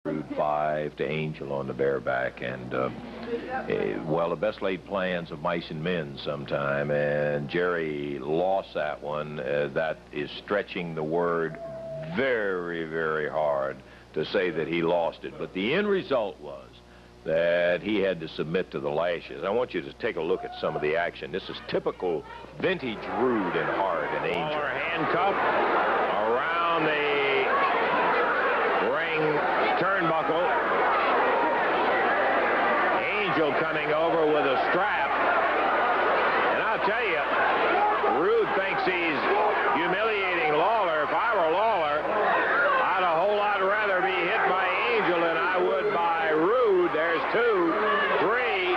Rude 5 to Angel on the bareback, and well, the best laid plans of mice and men sometime, and Jerry lost that one. That is stretching the word very, very hard to say that he lost it, but the end result was that he had to submit to the lashes. I want you to take a look at some of the action. This is typical vintage Rude and Hard and Angel. Lawler handcuff around the ring turnbuckle. Angel coming over with a strap. And I'll tell you, Rude thinks he's humiliating Lawler. If I were Lawler, I'd a whole lot rather be hit by Angel than I would by Rude. There's 2, 3.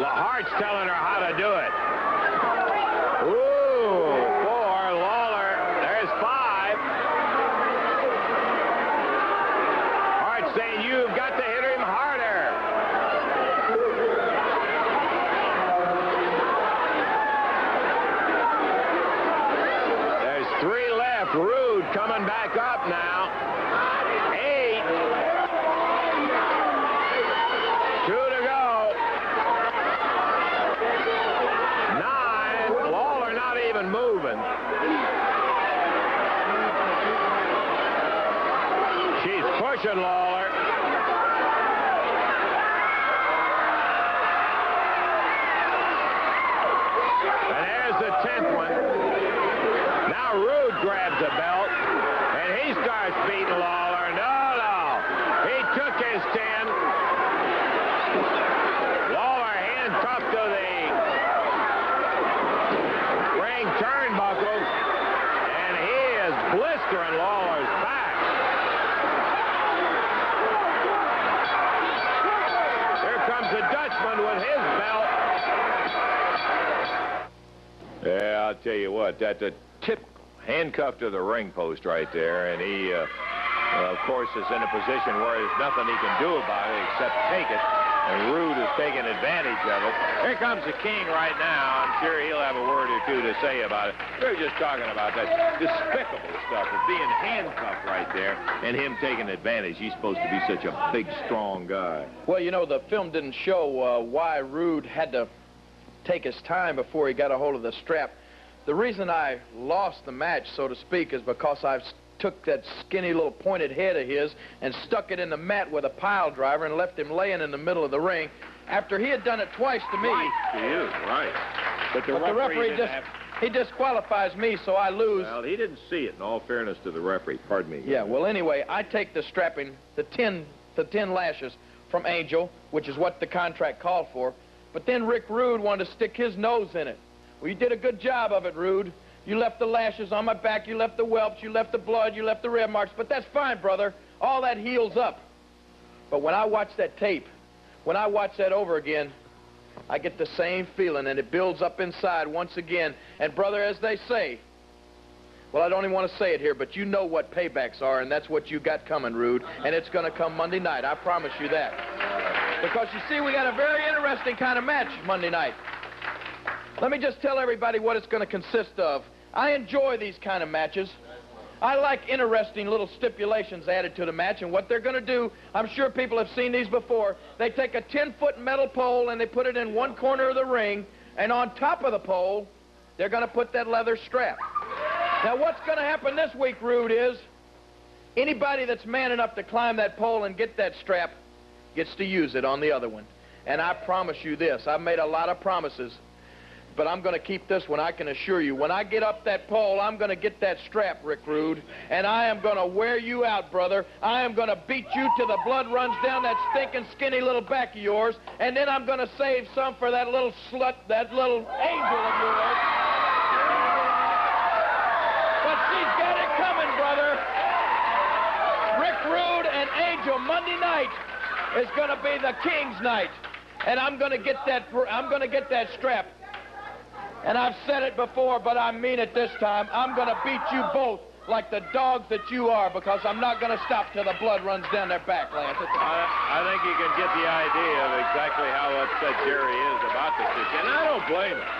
Hart's telling her how to do it. Ooh, 4. Lawler, there's 5. Hart's saying you've got to hit him harder. There's 3 left. Rude coming back up now. 8. 2 to go. 9. Lawler not even moving. She's pushing Lawler. And there's the 10th one. Now Rude grabs the belt, and he starts beating Lawler. No. He took his 10. Lawler handcuffed to the ring turnbuckles, and he is blistering Lawler's back. Here comes the Dutchman with his belt. Yeah, I'll tell you what, that's a tip handcuffed to the ring post right there, and he, of course, is in a position where there's nothing he can do about it except take it. And Rude is taking advantage of it. Here comes the King right now. I'm sure he'll have a word or two to say about it. We were just talking about that despicable stuff of being handcuffed right there and him taking advantage. He's supposed to be such a big, strong guy. Well, you know, the film didn't show why Rude had to take his time before he got a hold of the strap. The reason I lost the match, so to speak, is because I took that skinny little pointed head of his and stuck it in the mat with a pile driver and left him laying in the middle of the ring after he had done it twice to me. To you, right. But the referee he disqualifies me, so I lose. Well, he didn't see it, in all fairness to the referee. Pardon me. Yeah, well, anyway, I take the strapping, the 10 lashes from Angel, which is what the contract called for. But then Rick Rude wanted to stick his nose in it. Well, you did a good job of it, Rude. You left the lashes on my back, you left the whelps, you left the blood, you left the red marks, but that's fine, brother. All that heals up. But when I watch that tape, when I watch that over again, I get the same feeling, and it builds up inside once again. And, brother, as they say, well, I don't even want to say it here, but you know what paybacks are, and that's what you got coming, Rude, and it's going to come Monday night. I promise you that. Because, you see, we got a very interesting kind of match Monday night. Let me just tell everybody what it's going to consist of. I enjoy these kind of matches. I like interesting little stipulations added to the match, and what they're going to do, I'm sure people have seen these before. They take a 10-foot metal pole and they put it in one corner of the ring, and on top of the pole, they're going to put that leather strap. Now, what's going to happen this week, Rude, is anybody that's man enough to climb that pole and get that strap gets to use it on the other one. And I promise you this, I've made a lot of promises, but I'm going to keep this one, I can assure you. When I get up that pole, I'm going to get that strap, Rick Rude, and I am going to wear you out, brother. I am going to beat you till the blood runs down that stinking, skinny little back of yours, and then I'm going to save some for that little slut, that little angel of yours. But she's got it coming, brother. Rick Rude and Angel Monday night is going to be the King's night, and I'm going to get that strap. And I've said it before, but I mean it this time. I'm going to beat you both like the dogs that you are, because I'm not going to stop till the blood runs down their back, Lance. I think you can get the idea of exactly how upset Jerry is about the situation. And I don't blame him.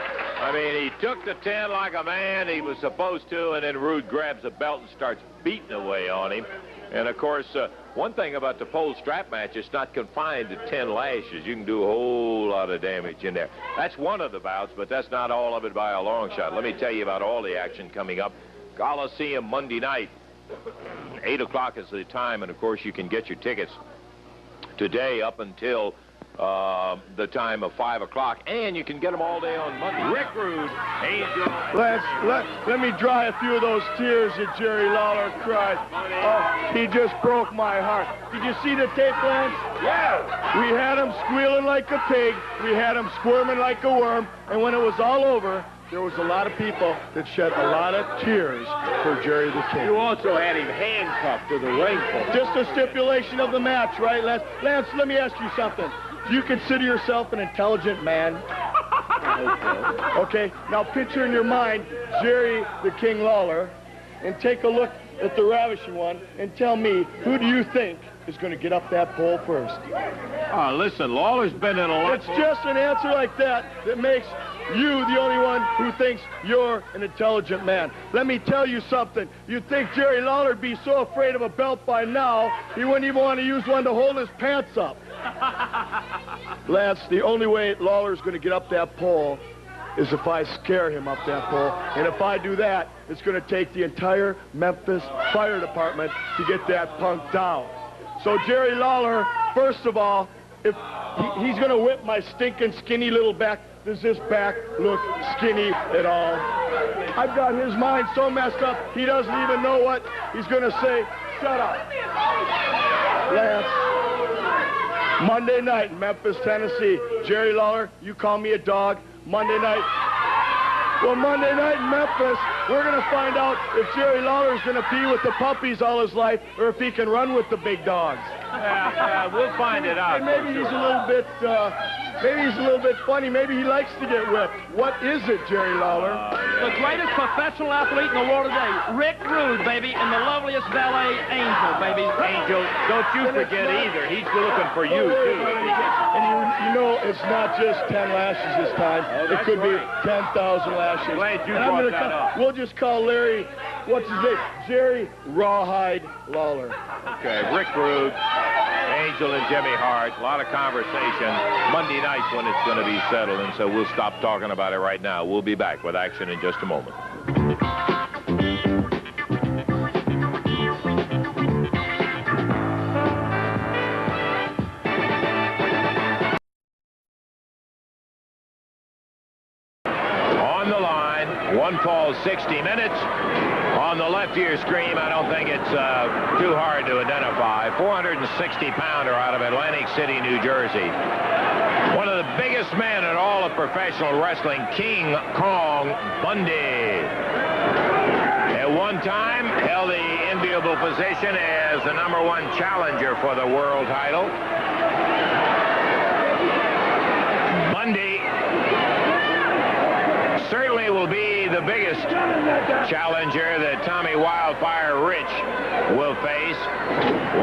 I mean, he took the 10 like a man he was supposed to, and then Rude grabs the belt and starts beating away on him. And, of course, one thing about the pole strap match, it's not confined to 10 lashes. You can do a whole lot of damage in there. That's one of the bouts, but that's not all of it by a long shot. Let me tell you about all the action coming up. Coliseum Monday night. 8 o'clock is the time, and, of course, you can get your tickets today up until the time of 5 o'clock, and you can get them all day on Monday. Rick Rude, Angel. Let me dry a few of those tears that Jerry Lawler cried. Oh, he just broke my heart. Did you see the tape, Lance? Yeah. We had him squealing like a pig. We had him squirming like a worm. And when it was all over, there was a lot of people that shed a lot of tears for Jerry the King. You also had him handcuffed to the ring post. Just a stipulation of the match, right, Lance? Lance, let me ask you something. Do you consider yourself an intelligent man? Okay, now picture in your mind Jerry the King Lawler and take a look at the Ravishing One and tell me, who do you think is going to get up that pole first? Listen, Lawler's been in a lot. It's just an answer like that that makes you the only one who thinks you're an intelligent man. Let me tell you something. You'd think Jerry Lawler'd be so afraid of a belt by now, he wouldn't even want to use one to hold his pants up. Lance, the only way Lawler's going to get up that pole is if I scare him up that pole. And if I do that, it's going to take the entire Memphis Fire Department to get that punk down. So Jerry Lawler, first of all, if he's going to whip my stinking skinny little back, does this back look skinny at all? I've got his mind so messed up, he doesn't even know what he's going to say. Shut up. Lance, Monday night in Memphis, Tennessee. Jerry Lawler, you call me a dog. Monday night. Well, Monday night in Memphis, we're going to find out if Jerry Lawler's going to pee with the puppies all his life or if he can run with the big dogs. We'll find it out. And maybe he's a little bit, funny. Maybe he likes to get whipped. What is it, Jerry Lawler? The greatest professional athlete in the world today, Rick Rude, baby, and the loveliest valet, Angel, baby. Angel, don't you forget either. He's looking for you, too. And you know, it's not just 10 lashes this time. It could be 10,000 lashes. Glad you brought that up. We'll just call Larry, what's his name? Jerry Rawhide Lawler. Okay, Rick Rude, Angel and Jimmy Hart, a lot of conversation. Monday night's when it's going to be settled, and so we'll stop talking about it right now. We'll be back with action in just a moment. On the line, one fall 60 minutes. On the left of your screen, I don't think it's too hard to identify. 460-pounder out of Atlantic City, New Jersey. One of the biggest men in all of professional wrestling, King Kong Bundy. At one time, held the enviable position as the #1 challenger for the world title. Bundy certainly will be the biggest challenger that Tommy Wildfire Rich will face.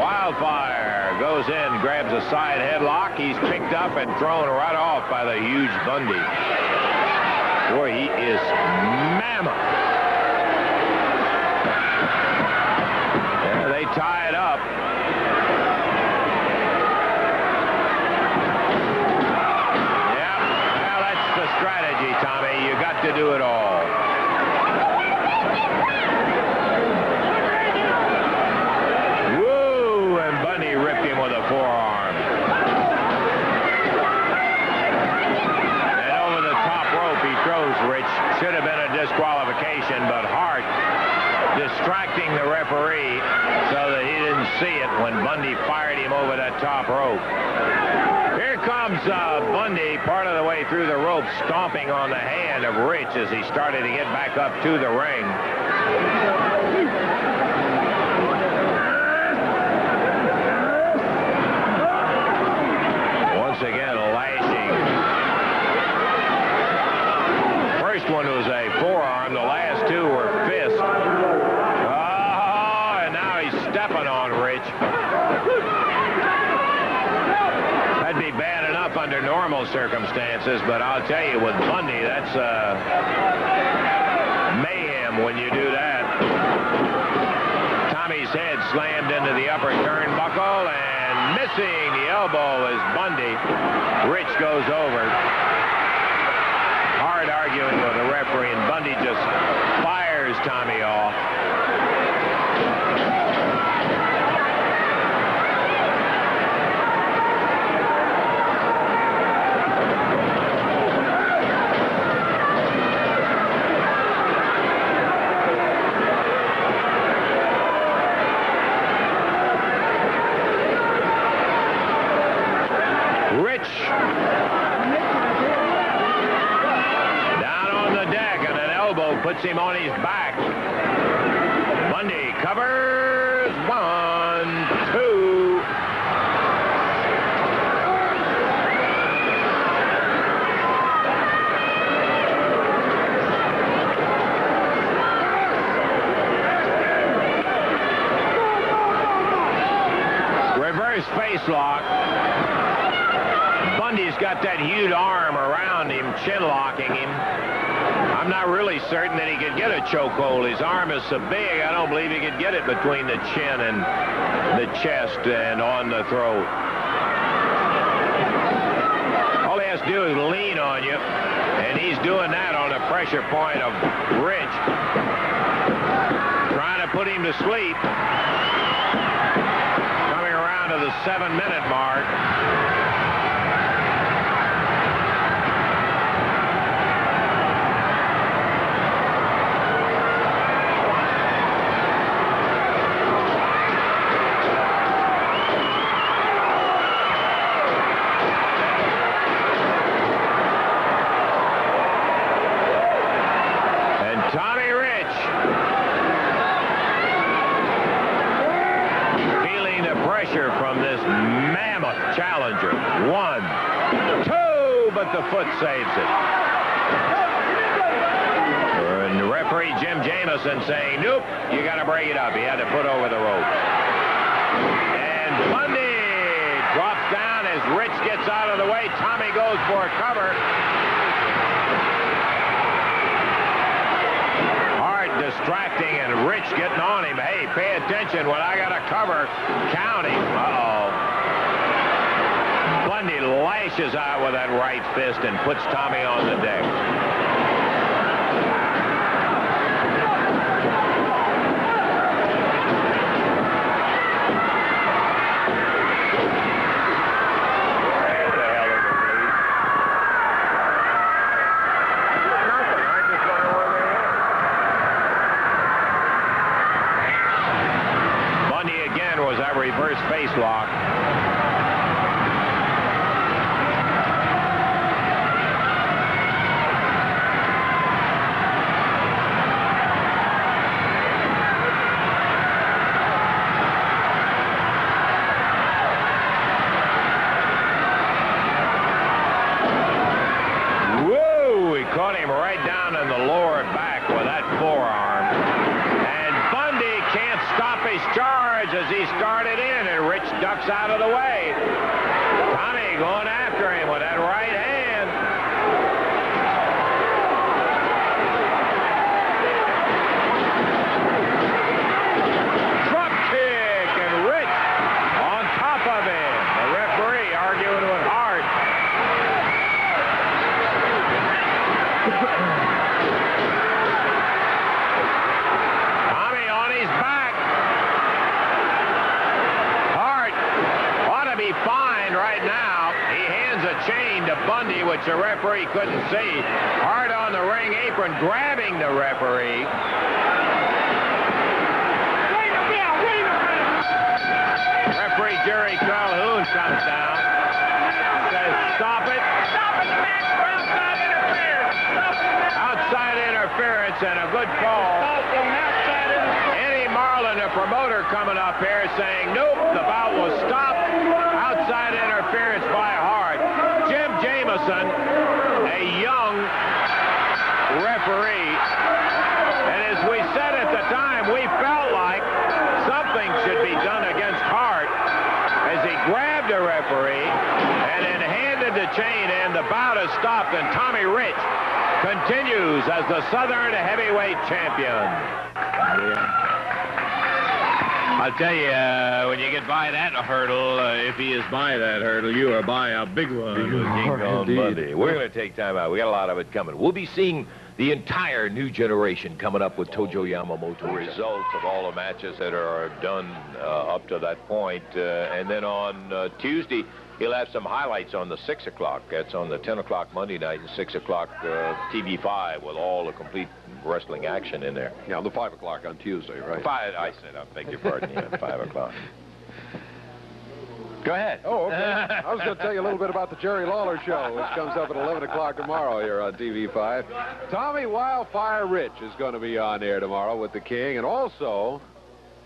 Wildfire goes in, grabs a side headlock. He's picked up and thrown right off by the huge Bundy. Boy, he is mammoth. Yeah, they tie it up. Yeah, well, that's the strategy, Tommy. You got to do it all. Woo! And Bundy ripped him with a forearm. And over the top rope he throws Rich. Should have been a disqualification, but Hart distracting the referee so that he didn't see it when Bundy fired him over that top rope. Here comes Bundy part of the way through the rope, stomping on the hand of Rich as he started to get back up to the ring. Once again, lashing. First one was a forearm. The last two were fists. Oh, and now he's stepping on Rich. That'd be bad enough under normal normal circumstances, but I'll tell you, with Bundy, that's mayhem when you do that. Tommy's head slammed into the upper turnbuckle, and missing the elbow is Bundy. Rich goes over. Hard arguing with the referee, and Bundy just fires Tommy off. Puts him on his back. Bundy covers. 1, 2. Reverse face lock. Bundy's got that huge arm around him, chin locking him. I'm not really certain that he could get a chokehold. His arm is so big, I don't believe he could get it between the chin and the chest and on the throat. All he has to do is lean on you, and he's doing that on the pressure point of Rich. Trying to put him to sleep. Coming around to the 7-minute mark. From this mammoth challenger. 1, 2, but the foot saves it. And the referee, Jim Jamison, saying, nope, you got to break it up. He had to put over the rope. And Bundy drops down as Rich gets out of the way. Tommy goes for a cover. Distracting, and Rich getting on him. Hey, pay attention when I got a cover. Count him. Uh-oh. Bundy lashes out with that right fist and puts Tommy on the deck. Reverse face lock. Whoa! He caught him right down in the lower back with that forearm. And Bundy can't stop his charge as he started in, and Rich ducks out of the way. Tommy going after him with that right hand. Drop kick, and Rich on top of him. The referee arguing with Hart. Tommy on his back. Fine right now. He hands a chain to Bundy, which the referee couldn't see. Hart on the ring apron, grabbing the referee. Referee Jerry Calhoun comes down. Says, stop it. Stop it, man. Outside interference. Outside interference and a good call. Eddie Marlin, the promoter, coming up here saying, nope, the bout was stopped. Outside interference by Hart. Jim Jamison, a young referee. And as we said at the time, we felt like something should be done against Hart as he grabbed the referee and then handed the the chain, and the bout is stopped, and Tommy Rich continues as the Southern heavyweight champion. I'll tell you, when you get by that hurdle, if he is by that hurdle, you are by a big one. King Kong Bundy. We're going to take time out. We got a lot of it coming. We'll be seeing the entire new generation coming up with Tojo Yamamoto. Results of all the matches that are done up to that point. And then on Tuesday, he'll have some highlights on the 6 o'clock. That's on the 10 o'clock Monday night and 6 o'clock TV5 with all the complete wrestling action in there. Yeah, the 5 o'clock on Tuesday, right? I beg your pardon, yeah, 5 o'clock. Go ahead. Oh, okay. I was going to tell you a little bit about the Jerry Lawler Show, which comes up at 11 o'clock tomorrow here on TV5. Tommy Wildfire Rich is going to be on air tomorrow with the King, and also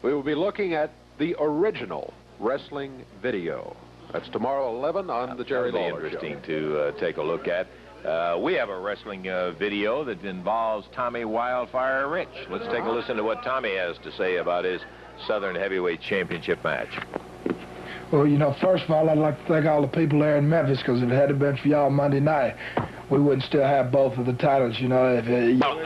we will be looking at the original wrestling video. That's tomorrow 11 on the Jerry Lawler Show. Interesting to take a look at. We have a wrestling video that involves Tommy Wildfire Rich. Let's take a listen to what Tommy has to say about his Southern Heavyweight Championship match. Well, you know, first of all, I'd like to thank all the people there in Memphis, because if it hadn't been for y'all Monday night, we wouldn't still have both of the titles, you know.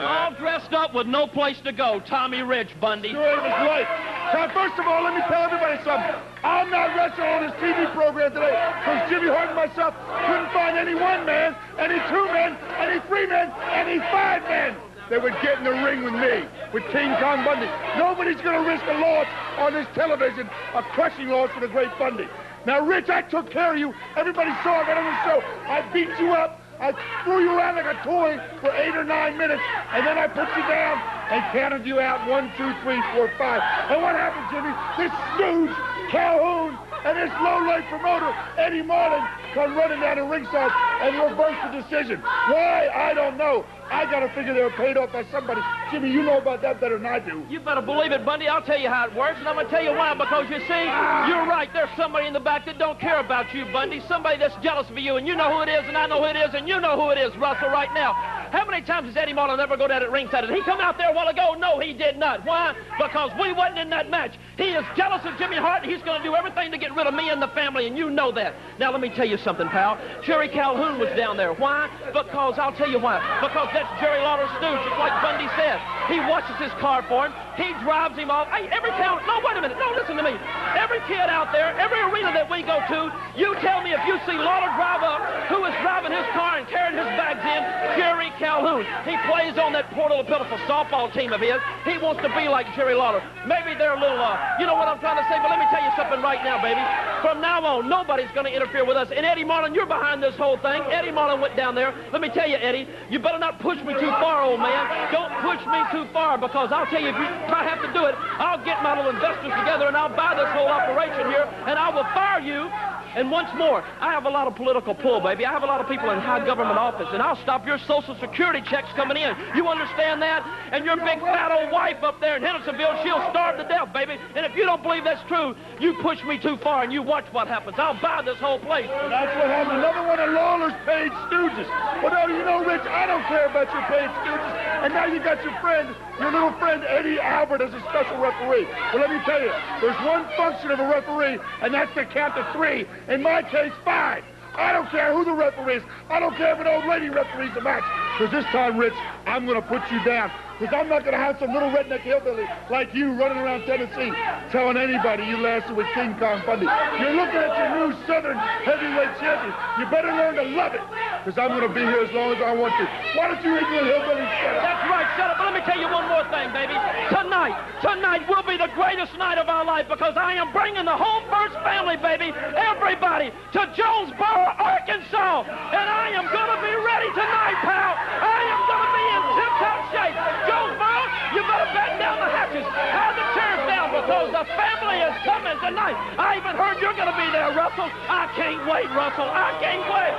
All dressed up with no place to go. Tommy Rich, Bundy. Sure, he was right. Now, first of all, let me tell everybody something. I'm not wrestling on this TV program today because Jimmy Hart and myself couldn't find any one man, any two men, any three men, any five men that would get in the ring with me, with King Kong Bundy. Nobody's going to risk a loss on this television, a crushing loss for the great Bundy. Now, Rich, I took care of you. Everybody saw it right on the show. I beat you up. I threw you around like a toy for 8 or 9 minutes, and then I put you down and counted you out 1, 2, 3, 4, 5. And what happened, Jimmy? This stooge, Calhoun, and this low-life promoter, Eddie Marlin, come running down the ringside and reverse the decision. Why? I don't know. I got to figure they were paid off by somebody. Jimmy, you know about that better than I do. You better believe it, Bundy. I'll tell you how it works, and I'm going to tell you why. Because, you see, you're right. There's somebody in the back that don't care about you, Bundy. Somebody that's jealous of you, and you know who it is, and I know who it is, and you know who it is, Russell, right now. How many times does Eddie Marlin ever go down at ringside? Did he come out there a while ago? No, he did not. Why? Because we wasn't in that match. He is jealous of Jimmy Hart, and he's going to do everything to get rid of me and the family, and you know that. Now, let me tell you something, pal. Jerry Calhoun was down there. Why? Because, I'll tell you why. Because that's Jerry Lawler's stooge, just like Bundy said. He watches his car for him. He drives him off. Hey, every town, no, wait a minute. No, listen to me. Every kid out there, every arena that we go to, you tell me if you see Lawler drive up, who is driving his car and carrying his bags in? Jerry Calhoun. He plays on that poor little pitiful softball team of his. He wants to be like Jerry Lawler. Maybe they're a little, you know what I'm trying to say, but let me tell you something right now, baby. From now on, nobody's going to interfere with us. And Eddie Marlin, you're behind this whole thing. Eddie Marlin went down there. Let me tell you, Eddie, you better not push me too far, old man. Don't push me too far, because I'll tell you, if I have to do it, I'll get my little investors together and I'll buy this whole operation here, and I will fire you. And once more, I have a lot of political pull, baby. I have a lot of people in high government office, and I'll stop your Social Security checks coming in. You understand that? And your big fat old wife up there in Hendersonville, she'll starve to death, baby. And if you don't believe that's true, you push me too far and you watch what happens. I'll buy this whole place. That's what happened. Another one of Lawler's paid stooges. Well, now, you know, Rich, I don't care about your paid stooges. And now you got your friend, your little friend Eddie Albert, as a special referee. Well, let me tell you, there's one function of a referee, and that's to count to 3. In my case, 5. I don't care who the referee is. I don't care if an old lady referees the match. Because this time, Rich, I'm going to put you down. Because I'm not going to have some little redneck hillbilly like you running around Tennessee telling anybody you lasted with King Kong Bundy. You're looking at your new Southern heavyweight champion. You better learn to love it. Because I'm going to be here as long as I want to. Why don't you ignorant hillbilly shut up? That's right, shut up. But let me tell you one more thing, baby. Tonight will be the greatest night of our life, because I am bringing the home first family, baby, everybody, to Jonesboro, Arkansas. And I am going to be ready tonight, pal. I am going to be in tip-top shape. Jonesboro, you better batten down the hatches. Have the chairs down, because the family is coming tonight. I even heard you're going to be there, Russell. I can't wait, Russell. I can't wait.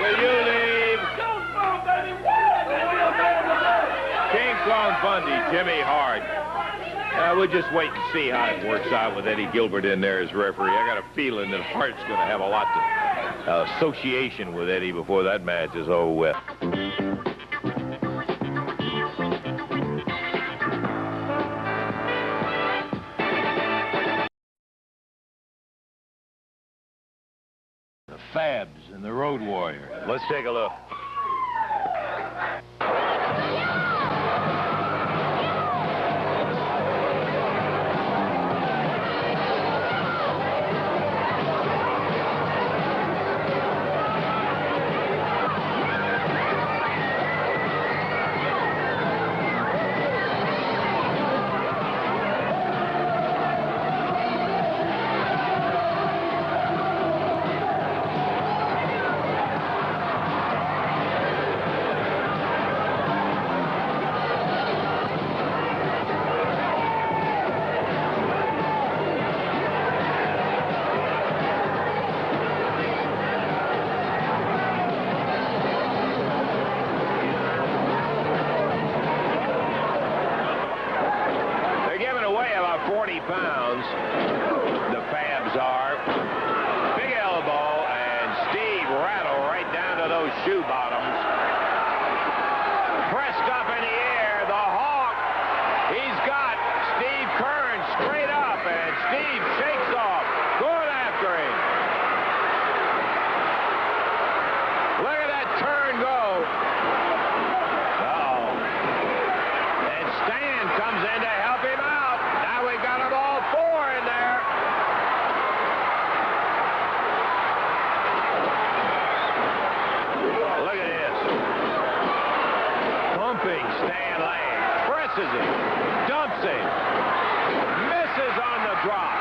Will you leave? Jonesboro, baby. King Kong Bundy, Jimmy Hart. We'll just wait and see how it works out with Eddie Gilbert in there as referee. I got a feeling that Hart's going to have a lot of association with Eddie before that match is over with. Fabs and the Road Warrior. Let's take a look. Pounds, the Fabs are. Big elbow, and Steve rattle right down to those shoe bottoms. Pressed up in the air, the Hawk. He's got Steve Kern straight up, and Steve shakes off, going after him. Look at that turn go. Uh-oh. And Stan comes in to help him out. We got them all four in there. Look at this. Pumping Stan Lane. Presses him. Dumps him. Misses on the drop.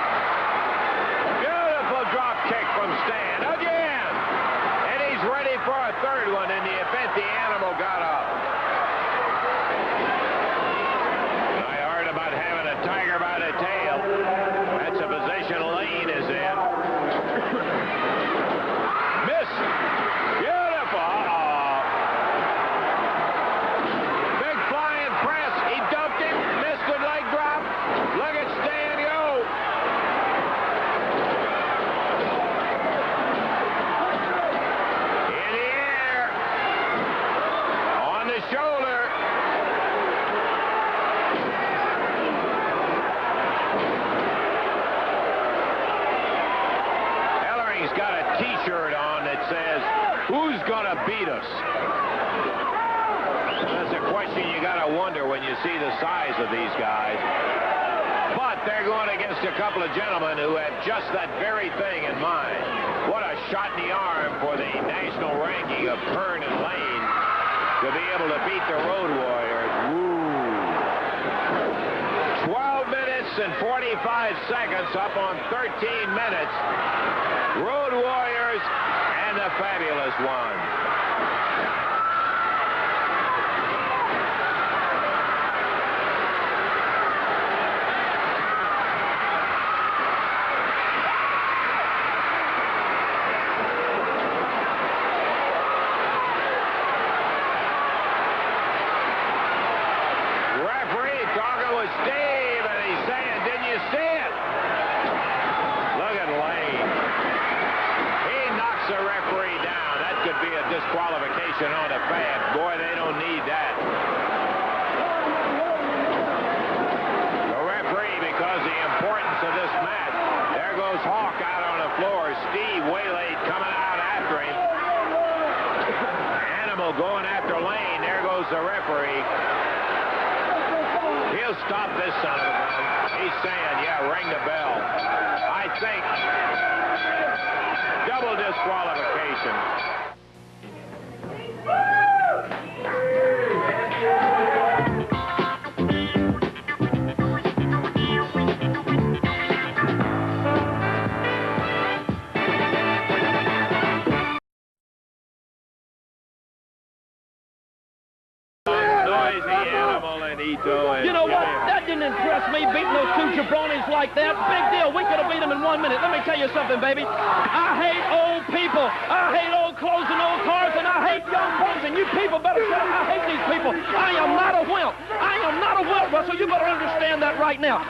Beautiful drop kick from Stan. Again. And he's ready for a third one in the event the animal got up. About having a tiger by the tail. That's a position Lane is in. Miss. Beautiful. Big flying press. He dumped him. Missed the leg drop. Look at Stan go. In the air. On the shoulder. He's got a T-shirt on that says, "Who's gonna beat us?" That's a question you gotta wonder when you see the size of these guys. But they're going against a couple of gentlemen who have just that very thing in mind. What a shot in the arm for the national ranking of Kern and Lane to be able to beat the Road Warriors. Woo. 12 minutes and 45 seconds up on 13 minutes. Road Warriors and the Fabulous One. Referee talking with Steve, and he's saying, "Didn't you see it?" Look at Lane. The referee down. That could be a disqualification on the Fabs. Boy, they don't need that. The referee, because of the importance of this match. There goes Hawk out on the floor. Steve waylaid coming out after him. Animal going after Lane. There goes the referee. He'll stop this son of a gun. He's saying, yeah, ring the bell. I think double disqualification. You know what? That didn't impress me, beating those two jabronis like that. Big deal. We could have beat them in 1 minute. Let me tell you something, baby. I hate old people. I hate old clothes and old cars, and I hate young boys. And you people better shut up. I hate these people. I am not a wimp. I am not a wimp, Russell. You better understand that right now.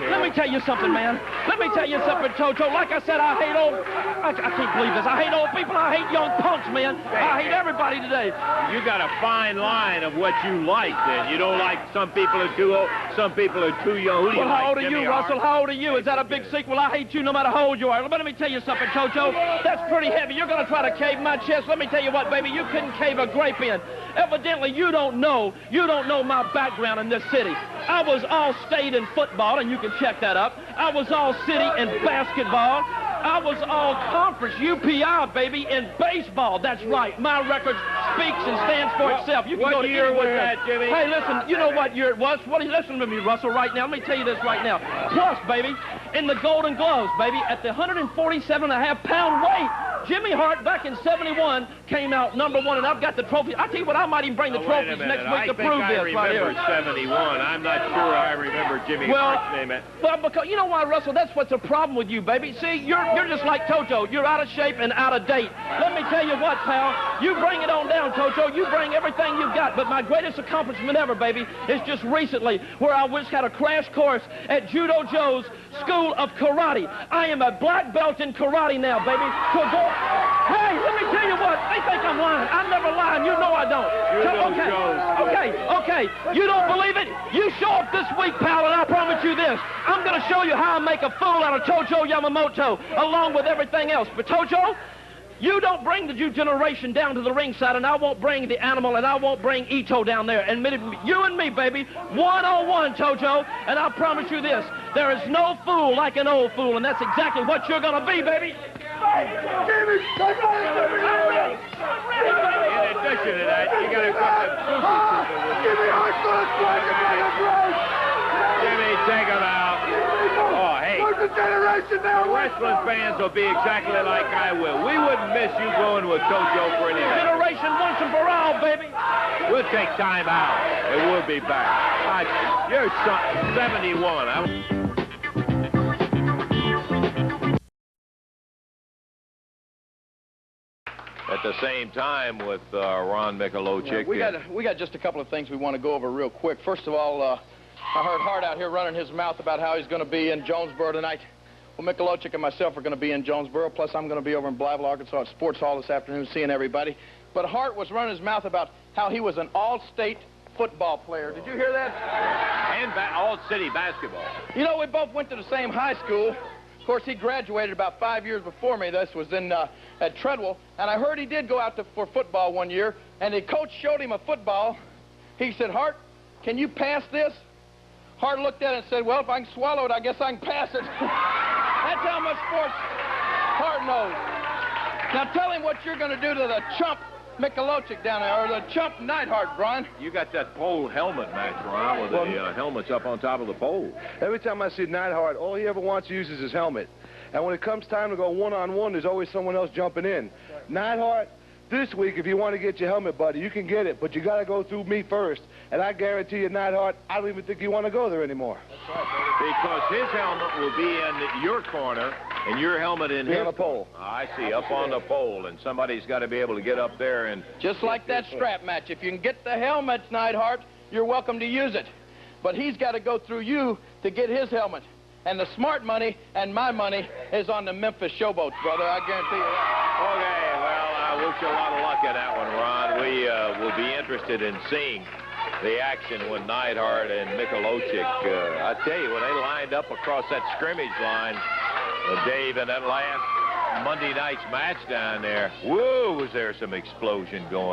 Let me tell you something, man. Let me tell you something, Toto. Like I said, I hate I can't believe this. I hate old people. I hate young punks, man. I hate everybody today. You got a fine line of what you like, then. You don't like some people are too old, some people are too young. Who do you Well, how like, old are Jimmy you, Hart? Russell? How old are you? Is that a big secret? I hate you no matter how old you are. Let me tell you something, Toto. That's pretty heavy. You're going to try to cave my chest. Let me tell you what, baby. You couldn't cave a grape in. Evidently, you don't know my background in this city. I was all state in football, and you can check that up. I was all city in basketball. I was all conference, UPI, baby, in baseball. That's right. My record speaks and stands for itself. You can go What to year was anywhere. that, Jimmy? Hey, listen, you know what year it was? Listen to me, Russell, right now. Let me tell you this right now. Plus, baby, in the Golden Gloves, baby, at the 147.5-pound weight, Jimmy Hart back in '71 came out #1, and I've got the trophy. I tell you what, I might even bring the trophies next week to prove this right here. I think I remember '71. I'm not sure I remember Jimmy Hart's name. Well, because you know why, Russell? That's what's the problem with you, baby. See, you're just like Toto. You're out of shape and out of date. Let me tell you what, pal. You bring it on down, Toto. You bring everything you've got. But my greatest accomplishment ever, baby, is just recently where I just had a crash course at Judo Joe's School of Karate. I am a black belt in karate now, baby. So go. Hey, let me tell you what. They think I'm lying. I'm never lying. You know I don't. Okay. You don't believe it? You show up this week, pal, and I promise you this. I'm going to show you how I make a fool out of Tojo Yamamoto, along with everything else. But Tojo, you don't bring the new generation down to the ringside, and I won't bring the animal, and I won't bring Ito down there. And you and me, baby, one-on-one, Tojo. And I promise you this, there is no fool like an old fool, and that's exactly what you're going to be, baby. In addition to that, you got to cook Jimmy, take him out. Oh, hey. The wrestling fans will be exactly like I will. We wouldn't miss you going with Tojo for anything. Generation once and for all, baby. We'll take time out, and we'll be back. You're 71. At the same time with Ron Michalowicz. We got just a couple of things we want to go over real quick. First of all, I heard Hart out here running his mouth about how he's going to be in Jonesboro tonight. Well, Michalowicz and myself are going to be in Jonesboro, plus I'm going to be over in Blytheville, Arkansas at Sports Hall this afternoon seeing everybody. But Hart was running his mouth about how he was an all-state football player. Did you hear that? And all-city basketball. You know, we both went to the same high school. Of course, he graduated about 5 years before me. This was in at Treadwell. And I heard he did go out for football one year, and the coach showed him a football. He said, Hart, can you pass this? Hart looked at it and said, well, if I can swallow it, I guess I can pass it. That's how much sports Hart knows. Now tell him what you're going to do to the chump Michalowicz down there, or the chump Neidhart, Ron. You got that pole helmet match, Ron, with the helmet's up on top of the pole. Every time I see Neidhart, all he ever wants to use is his helmet. And when it comes time to go one-on-one, there's always someone else jumping in. Neidhart, this week, if you want to get your helmet, buddy, you can get it, but you got to go through me first. And I guarantee you, Neidhart, I don't even think you want to go there anymore. That's right, baby. Because his helmet will be in your corner, and your helmet in his on the pole. I see, up on the pole, and somebody's got to be able to get up there and... Just like that strap match. If you can get the helmet, Neidhart, you're welcome to use it. But he's got to go through you to get his helmet. And the smart money and my money is on the Memphis Showboats, brother. I guarantee you that. Okay, well, I wish you a lot of luck in that one, Ron. We will be interested in seeing the action when Neidhart and Michalowicz, I tell you, when they lined up across that scrimmage line, Dave, in that last Monday night's match down there, whoa, was there some explosion going on.